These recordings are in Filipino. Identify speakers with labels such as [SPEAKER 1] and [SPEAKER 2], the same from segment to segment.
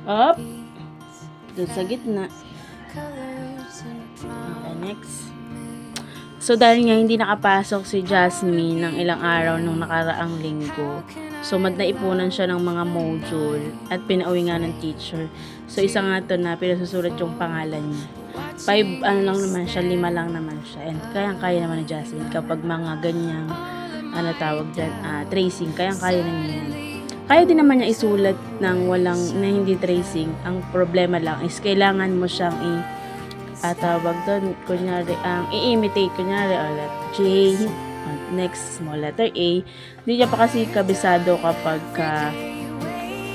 [SPEAKER 1] Up. Doon sa gitna. Okay, next. So, dahil nga hindi nakapasok si Jasmine ng ilang araw nung nakaraang linggo, so naipunan siya ng mga module at pinauwi nga ng teacher. So, isa nga to na pinasusulat yung pangalan niya. 5 lang naman siya, 5 lang naman siya. And kayang-kaya naman ni Jasmine kapag mga ganyang, tawag dyan, tracing, kayang-kaya na niya yan. Kaya din naman niya isulat ng na hindi tracing. Ang problema lang is kailangan mo siyang tawag doon, kunyari, i-imitate, kunyari, letter J, next, small letter A. Hindi niya pa kasi kabisado kapag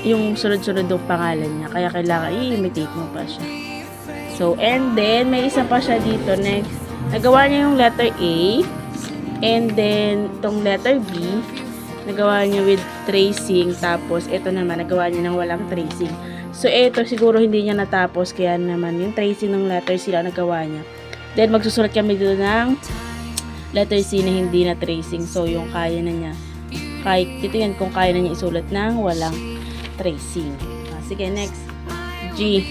[SPEAKER 1] yung sunod-sunod ng pangalan niya. Kaya kailangan i-imitate mo pa siya. So, and then, may isa pa siya dito, next. Nagawa niya yung letter A, and then, tong letter B, nagawa niya with tracing, tapos ito naman nagawa niya ng walang tracing. So ito siguro hindi niya natapos, kaya naman yung tracing ng letter C lang nagawa niya. Then magsusulat kami dito ng letter C na hindi na tracing. So yung kaya na niya, titingnan kung kaya na niya isulat ng walang tracing. Sige, next, G.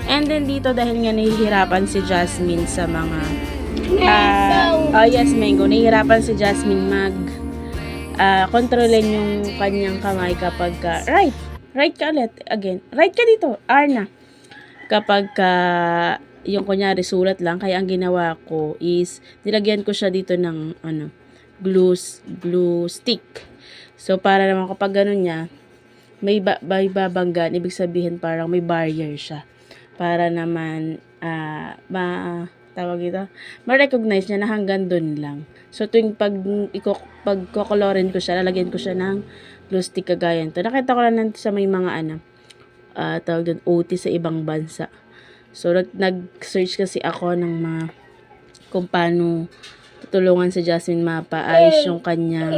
[SPEAKER 1] And then dito, dahil nga nahihirapan si Jasmine sa mga yes, Mango, nahihirapan si Jasmine kontrolin yung kanyang kamay kapag right ka ulit, again, right ka dito, R na, kapag yung kunyari sulat lang. Kaya ang ginawa ko is nilagyan ko siya dito ng glue stick. So para naman kapag ganun niya may babanggan, ibig sabihin parang may barrier siya, para naman tawag ito, ma-recognize niya na hanggang dun lang. So, tuwing pagkokolorin ko siya, lalagyan ko siya ng glue stick kagaya nito. Nakita ko lang sa may mga tawag dun, OT sa ibang bansa. So, nag-search kasi ako ng mga kung paano tutulungan si Jasmine mapaayos yung kanyang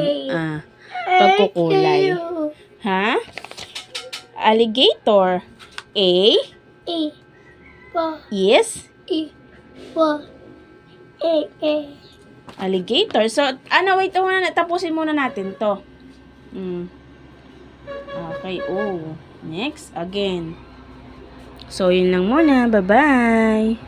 [SPEAKER 1] pagkukulay. Ha? Alligator. A? Yes? Alligator. So, wait muna, tapusin muna natin to. Okay, next, again. So, yun lang muna. Bye-bye!